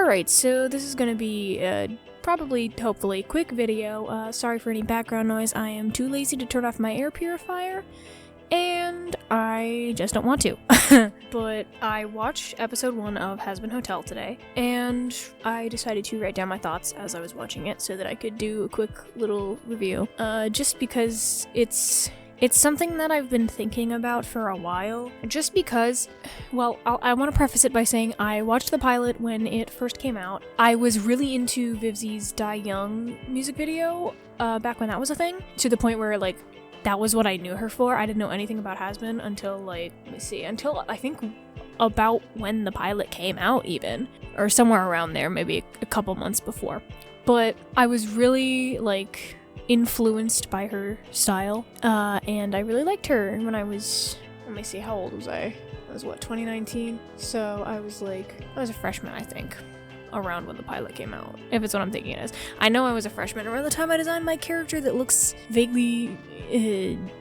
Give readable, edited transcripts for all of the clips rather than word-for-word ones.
Alright, so this is gonna be probably, hopefully, quick video. Sorry for any background noise. I am too lazy to turn off my air purifier, and I just don't want to. But I watched episode 1 of Hazbin Hotel today, and I decided to write down my thoughts as I was watching it so that I could do a quick little review. Just because it's something that I've been thinking about for a while. Just because, well, I want to preface it by saying I watched the pilot when it first came out. I was really into Vivzi's Die Young music video back when that was a thing, to the point where, like, that was what I knew her for. I didn't know anything about Hazbin until, like, until I think about when the pilot came out even, or somewhere around there, maybe a couple months before. But I was really, like, influenced by her style, and I really liked her when I was, let me see, how old was I? I was, 2019? So I was a freshman, I think, around when the pilot came out, if it's what I'm thinking it is. I know I was a freshman around the time I designed my character that looks vaguely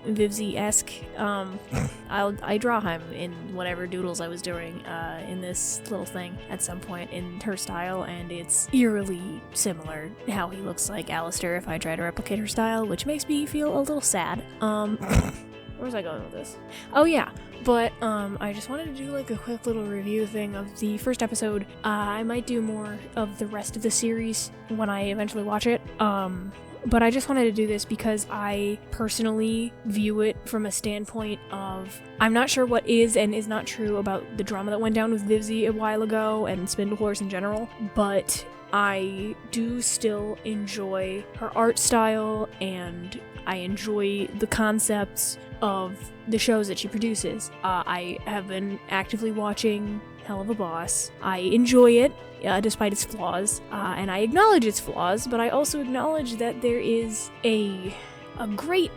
Vivzi-esque. I draw him in whatever Doodles I was doing in this little thing at some point in her style, and it's eerily similar how he looks like Alistair if I try to replicate her style, which makes me feel a little sad. Where was I going with this? Oh yeah, but I just wanted to do like a quick little review thing of the first episode. I might do more of the rest of the series when I eventually watch it. But I just wanted to do this because I personally view it from a standpoint of, I'm not sure what is and is not true about the drama that went down with Vivzi a while ago and Spindle Horse in general, but I do still enjoy her art style, and I enjoy the concepts of the shows that she produces. I have been actively watching Hell of a Boss. I enjoy it, despite its flaws, and I acknowledge its flaws, but I also acknowledge that there is a great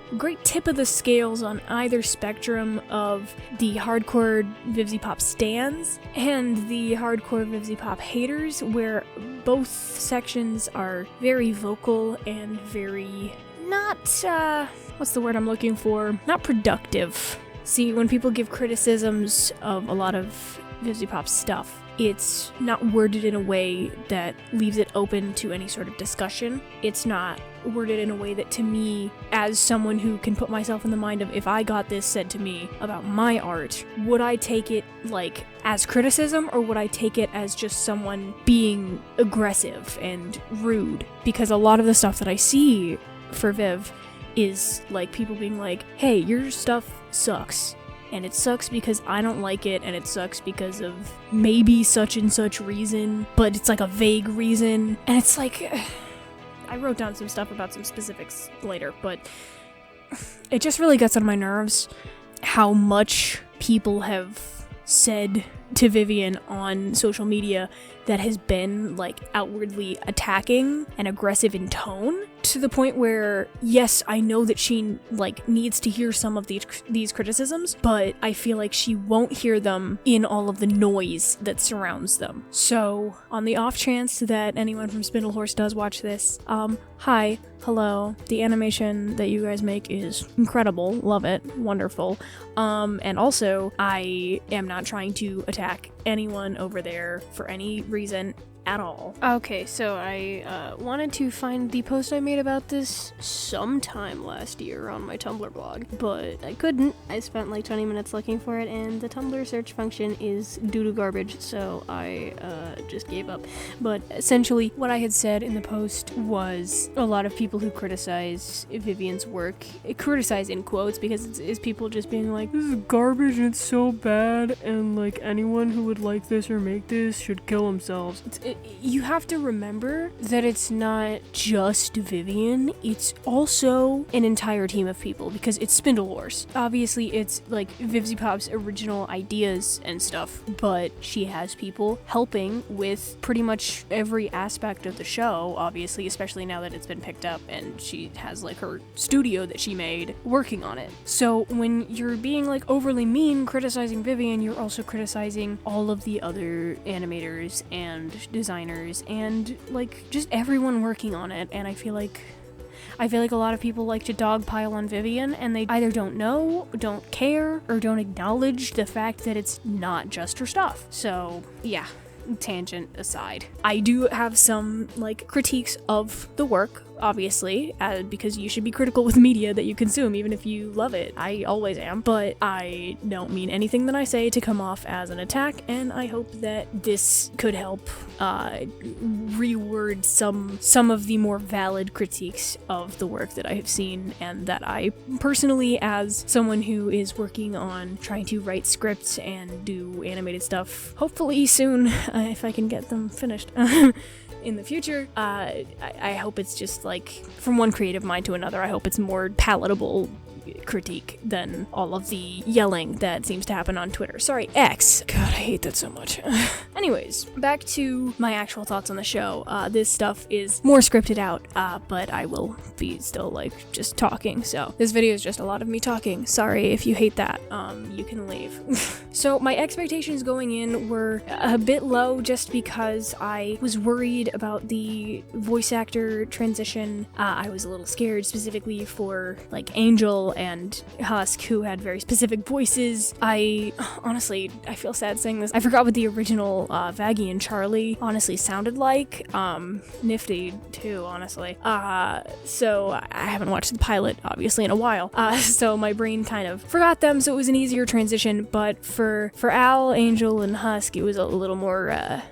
tip of the scales on either spectrum of the hardcore Vivzi Pop stans and the hardcore Vivzi Pop haters, where both sections are very vocal and very not, what's the word I'm looking for? Not productive. See, when people give criticisms of a lot of Vivzi Pop stuff, it's not worded in a way that leaves it open to any sort of discussion. It's not worded in a way that, to me, as someone who can put myself in the mind of, if I got this said to me about my art, would I take it, like, as criticism, or would I take it as just someone being aggressive and rude? Because a lot of the stuff that I see for Viv is, like, people being like, hey, your stuff sucks. And it sucks because I don't like it, and it sucks because of maybe such and such reason, but it's like a vague reason. And it's like, I wrote down some stuff about some specifics later, but it just really gets on my nerves how much people have said to Vivian on social media that has been, like, outwardly attacking and aggressive in tone, to the point where, yes, I know that she, like, needs to hear some of these criticisms, but I feel like she won't hear them in all of the noise that surrounds them. So, on the off chance that anyone from Spindle Horse does watch this, hi, hello, the animation that you guys make is incredible, love it, wonderful, and also, I am not trying to attack anyone over there for any reason at all. Okay, so I wanted to find the post I made about this sometime last year on my Tumblr blog, but I couldn't. I spent like 20 minutes looking for it, and the Tumblr search function is doo-doo garbage, so I just gave up. But essentially, what I had said in the post was a lot of people who criticize Vivian's work, criticize in quotes, because it's people just being like, this is garbage and it's so bad, and like anyone who would like this or make this should kill themselves. You have to remember that it's not just Vivian, it's also an entire team of people, because it's Spindle Horse. Obviously, it's like Vivzi Pop's original ideas and stuff, but she has people helping with pretty much every aspect of the show, obviously, especially now that it's been picked up and she has like her studio that she made working on it. So when you're being like overly mean criticizing Vivian, you're also criticizing all of the other animators and designers and like just everyone working on it. And I feel like a lot of people like to dogpile on Vivian, and they either don't know, don't care, or don't acknowledge the fact that it's not just her stuff. So yeah, tangent aside. I do have some, like, critiques of the work, obviously, because you should be critical with media that you consume, even if you love it. I always am, but I don't mean anything that I say to come off as an attack, and I hope that this could help reword some of the more valid critiques of the work that I have seen, and that I personally, as someone who is working on trying to write scripts and do animated stuff, hopefully soon, if I can get them finished. In the future, I hope it's just like from one creative mind to another. I hope it's more palatable critique than all of the yelling that seems to happen on Twitter. Sorry, X. God, I hate that so much. Anyways, back to my actual thoughts on the show. This stuff is more scripted out, but I will be still, like, just talking. So this video is just a lot of me talking. Sorry if you hate that. You can leave. So my expectations going in were a bit low just because I was worried about the voice actor transition. I was a little scared specifically for, like, Angel and Husk, who had very specific voices. Honestly, I feel sad saying this. I forgot what the original Vaggie and Charlie honestly sounded like. Nifty too, honestly. So I haven't watched the pilot, obviously, in a while. So my brain kind of forgot them, so it was an easier transition, but for Al, Angel, and Husk, it was a little more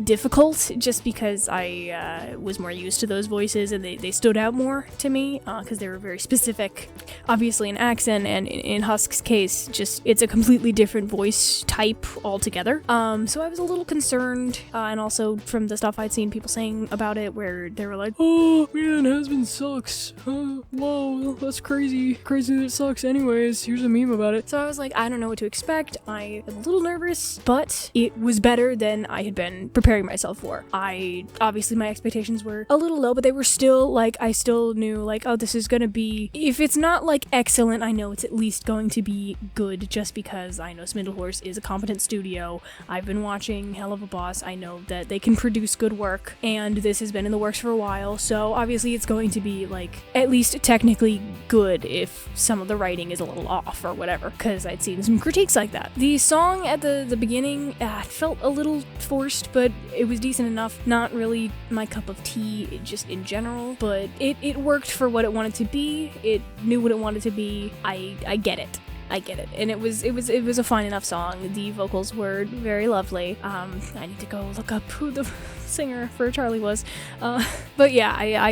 difficult, just because I was more used to those voices, and they stood out more to me, because they were very specific. Obviously an accent, and in Husk's case, just it's a completely different voice type altogether. So I was a little concerned, and also from the stuff I'd seen people saying about it, where they were like, "Oh man, Hazbin sucks. Whoa, that's crazy. Crazy that it sucks anyways. Here's a meme about it." So I was like, I don't know what to expect. I am a little nervous, but it was better than I had been preparing myself for. Obviously my expectations were a little low, but they were still, like, I still knew, like, oh, this is gonna be, if it's not, like, excellent, I know it's at least going to be good, just because I know Spindlehorse is a competent studio. I've been watching Hell of a Boss. I know that they can produce good work, and this has been in the works for a while, so obviously it's going to be, like, at least technically good if some of the writing is a little off or whatever, because I'd seen some critiques like that. The song at the beginning felt a little forced, but it was decent enough. Not really my cup of tea, just in general, but it worked for what it wanted to be. It knew what it wanted to be. I get it. I get it. And it was a fine enough song. The vocals were very lovely. I need to go look up who the singer for Charlie was. But yeah,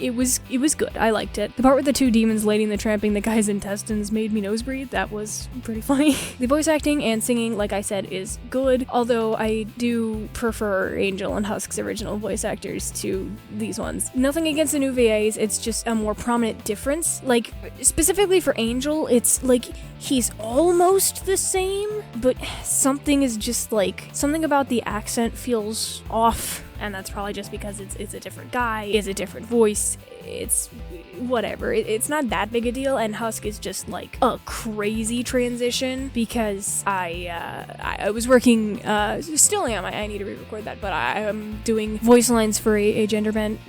it was good. I liked it. The part with the two demons lading the tramping the guy's intestines made me nose breathe. That was pretty funny. The voice acting and singing, like I said, is good, although I do prefer Angel and Husk's original voice actors to these ones. Nothing against the new VAs, it's just a more prominent difference. Like, specifically for Angel, it's like he's almost the same, but something is just like, something about the accent feels off. And that's probably just because it's a different guy, it's a different voice, it's whatever. It's not that big a deal, and Husk is just like a crazy transition, because I was working, still am, I need to re-record that, but I am doing voice lines for a gender bent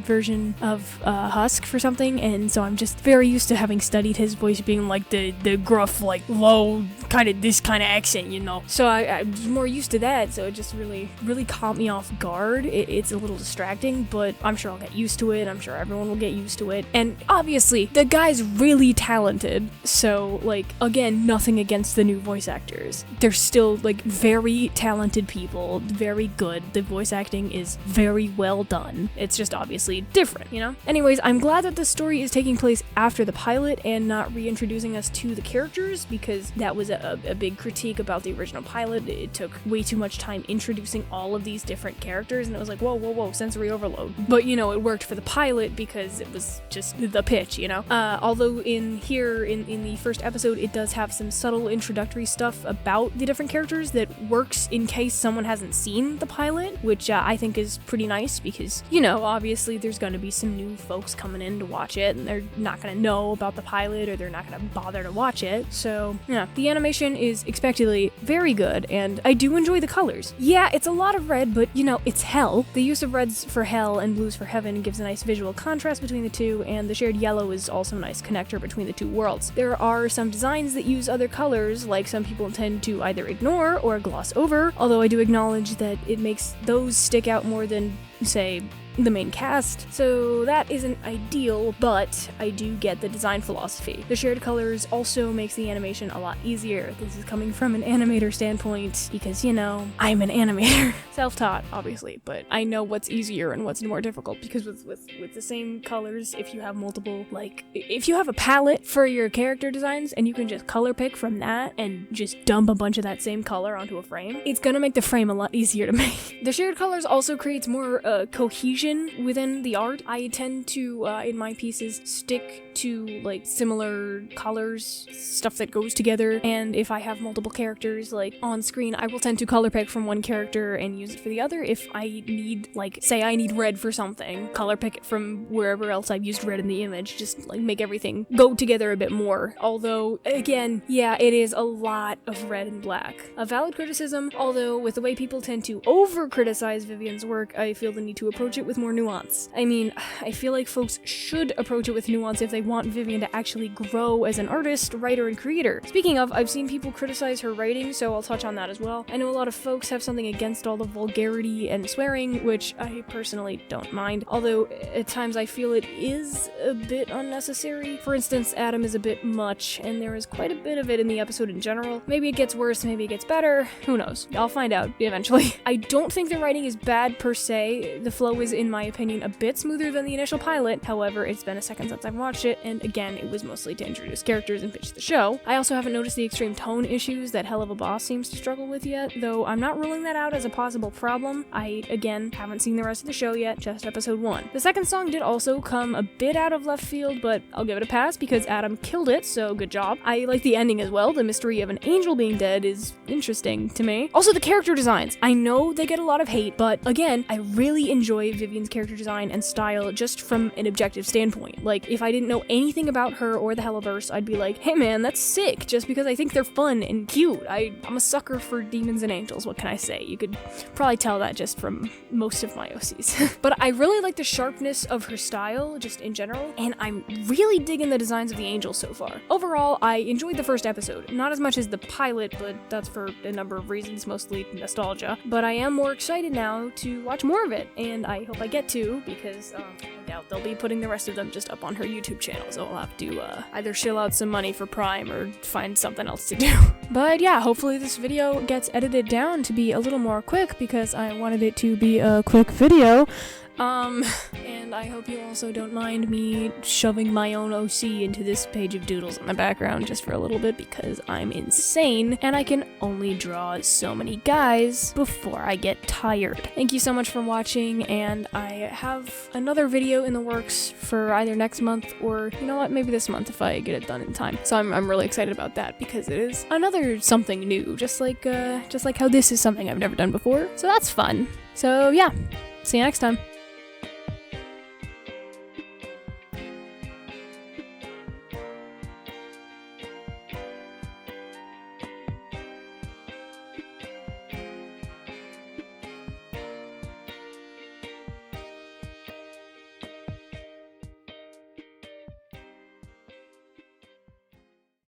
version of Husk for something, and so I'm just very used to having studied his voice being like the gruff, like low, kind of this kind of accent, you know. So I'm more used to that, so it just really caught me off guard. It's a little distracting, but I'm sure I'll get used to it. I'm sure everyone will get used to it. And obviously, the guy's really talented. So, like, again, nothing against the new voice actors. They're still, like, very talented people, very good. The voice acting is very well done. It's just obviously different, you know? Anyways, I'm glad that the story is taking place after the pilot and not reintroducing us to the characters, because that was a big critique about the original pilot. It took way too much time introducing all of these different characters, and it was like, whoa, sensory overload. But, you know, it worked for the pilot because it was just the pitch, you know? Although in the first episode, it does have some subtle introductory stuff about the different characters that works in case someone hasn't seen the pilot, which I think is pretty nice, because, you know, obviously there's going to be some new folks coming in to watch it, and they're not going to know about the pilot, or they're not going to bother to watch it. So, yeah, the animation is expectedly very good, and I do enjoy the colors. Yeah, it's a lot of red, but, you know, it's hell. The use of reds for hell and blues for heaven gives a nice visual contrast between the two, and the shared yellow is also a nice connector between the two worlds. There are some designs that use other colors, like some people tend to either ignore or gloss over, although I do acknowledge that it makes those stick out more than, say, the main cast, so that isn't ideal, but I do get the design philosophy. The shared colors also makes the animation a lot easier. This is coming from an animator standpoint, because, you know, I'm an animator. Self-taught, obviously, but I know what's easier and what's more difficult, because with the same colors, if you have multiple, like, if you have a palette for your character designs, and you can just color pick from that, and just dump a bunch of that same color onto a frame, it's gonna make the frame a lot easier to make. The shared colors also creates more cohesion within the art. I tend to, in my pieces, stick to, like, similar colors, stuff that goes together, and if I have multiple characters, like, on screen, I will tend to color pick from one character and use it for the other. If I need, like, say I need red for something, color pick it from wherever else I've used red in the image, just, like, make everything go together a bit more. Although, again, yeah, it is a lot of red and black. A valid criticism, although with the way people tend to over-criticize Vivian's work, I feel the need to approach it with more nuance. I mean, I feel like folks should approach it with nuance if they want Vivian to actually grow as an artist, writer, and creator. Speaking of, I've seen people criticize her writing, so I'll touch on that as well. I know a lot of folks have something against all the vulgarity and swearing, which I personally don't mind, although at times I feel it is a bit unnecessary. For instance, Adam is a bit much, and there is quite a bit of it in the episode in general. Maybe it gets worse, maybe it gets better, who knows? I'll find out eventually. I don't think the writing is bad per se. The flow is, in my opinion, a bit smoother than the initial pilot. However, it's been a second since I've watched it, and again, it was mostly to introduce characters and pitch the show. I also haven't noticed the extreme tone issues that Hell of a Boss seems to struggle with yet, though I'm not ruling that out as a possible problem. I, again, haven't seen the rest of the show yet, just episode 1. The second song did also come a bit out of left field, but I'll give it a pass because Adam killed it, so good job. I like the ending as well. The mystery of an angel being dead is interesting to me. Also, the character designs. I know they get a lot of hate, but again, I really enjoy Vivian's character design and style just from an objective standpoint. Like, if I didn't know anything about her or the Helliverse, I'd be like, hey man, that's sick, just because I think they're fun and cute. I'm a sucker for demons and angels, what can I say? You could probably tell that just from most of my OCs. But I really like the sharpness of her style, just in general, and I'm really digging the designs of the angels so far. Overall, I enjoyed the first episode. Not as much as the pilot, but that's for a number of reasons, mostly nostalgia. But I am more excited now to watch more of it, and I hope I get to, because I doubt they'll be putting the rest of them just up on her YouTube channel, so I'll have to either shill out some money for Prime or find something else to do. But yeah, hopefully this video gets edited down to be a little more quick, because I wanted it to be a quick video. And I hope you also don't mind me shoving my own OC into this page of doodles in the background just for a little bit, because I'm insane and I can only draw so many guys before I get tired. Thank you so much for watching, and I have another video in the works for either next month or, you know what, maybe this month if I get it done in time. So I'm really excited about that, because it is another something new, just like how this is something I've never done before. So that's fun. So yeah, see you next time.